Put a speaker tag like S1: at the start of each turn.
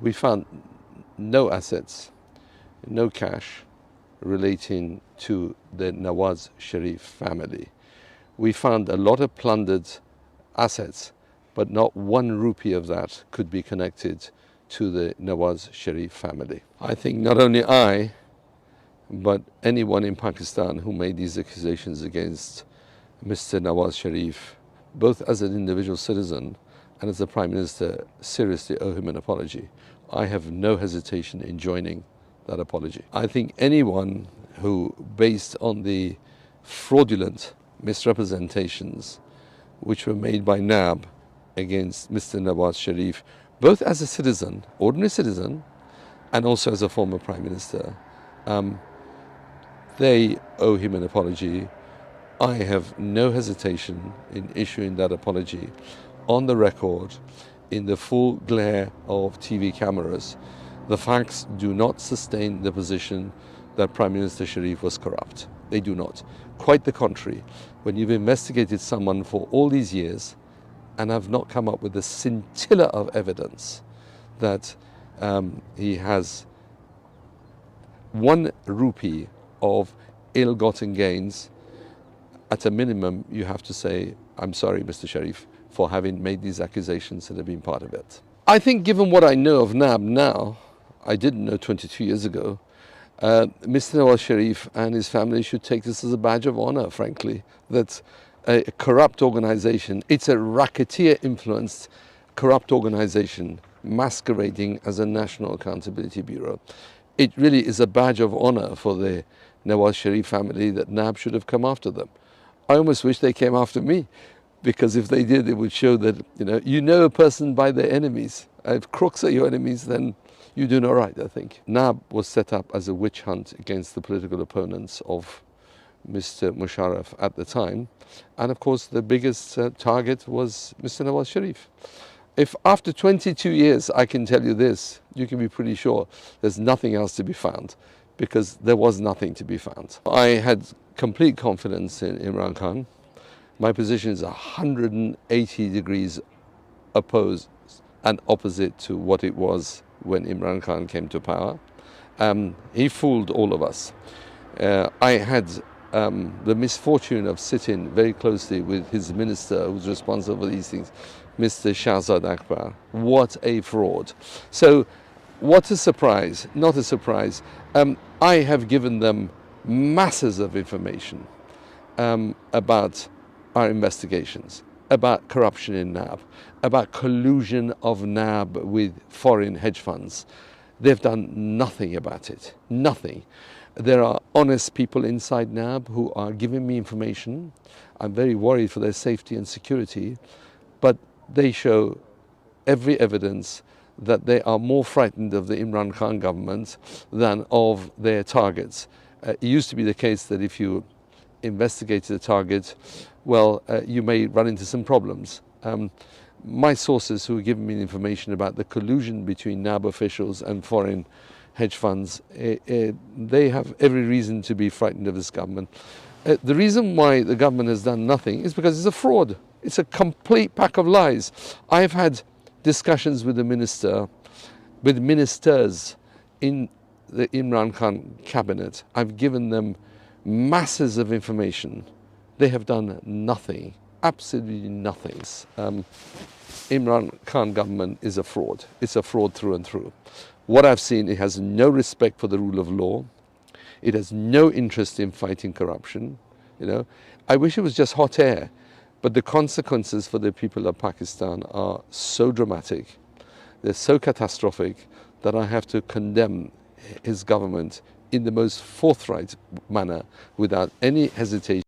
S1: We found no assets, no cash relating to the Nawaz Sharif family. We found a lot of plundered assets, but not 1 rupee of that could be connected to the Nawaz Sharif family. I think not only I, but anyone in Pakistan who made these accusations against Mr. Nawaz Sharif, both as an individual citizen and as the Prime Minister, seriously owe him an apology. I have no hesitation in joining that apology. I think anyone who, based on the fraudulent misrepresentations which were made by NAB against Mr. Nawaz Sharif, both as a citizen, ordinary citizen, and also as a former Prime Minister, they owe him an apology. I have no hesitation in issuing that apology on the record, in the full glare of TV cameras. The facts do not sustain the position that Prime Minister Sharif was corrupt. They do not. Quite the contrary. When you've investigated someone for all these years and have not come up with a scintilla of evidence that he has 1 rupee of ill-gotten gains, at a minimum you have to say, I'm sorry, Mr. Sharif, for having made these accusations and have been part of it. I think given what I know of NAB now, I didn't know 22 years ago, Mr. Nawaz Sharif and his family should take this as a badge of honor, frankly, that a corrupt organization, it's a racketeer-influenced corrupt organization masquerading as a National Accountability Bureau. It really is a badge of honor for the Nawaz Sharif family that NAB should have come after them. I almost wish they came after me, because if they did, it would show that, you know a person by their enemies. If crooks are your enemies, then you do no right, I think. NAB was set up as a witch hunt against the political opponents of Mr. Musharraf at the time. And of course, the biggest target was Mr. Nawaz Sharif. If after 22 years I can tell you this, you can be pretty sure there's nothing else to be found, because there was nothing to be found. I had complete confidence in Imran Khan. My position is 180 degrees opposed and opposite to what it was when Imran Khan came to power. He fooled all of us. I had the misfortune of sitting very closely with his minister who's responsible for these things, Mr. Shahzad Akbar. What a fraud. So what a surprise, not a surprise. I have given them masses of information about our investigations, about corruption in NAB, about collusion of NAB with foreign hedge funds. They've done nothing about it, nothing. There are honest people inside NAB who are giving me information. I'm very worried for their safety and security, but they show every evidence that they are more frightened of the Imran Khan government than of their targets. It used to be the case that if you investigated a target, well, you may run into some problems. My sources who are giving me information about the collusion between NAB officials and foreign hedge funds, they have every reason to be frightened of this government. The reason why the government has done nothing is because it's a fraud. It's a complete pack of lies. I've had discussions with the minister, with ministers in the Imran Khan cabinet. I've given them masses of information. They have done nothing, absolutely nothing. Imran Khan government is a fraud. It's a fraud through and through. What I've seen, it has no respect for the rule of law. It has no interest in fighting corruption. I wish it was just hot air, but the consequences for the people of Pakistan are so dramatic, they're so catastrophic, that I have to condemn his government in the most forthright manner without any hesitation.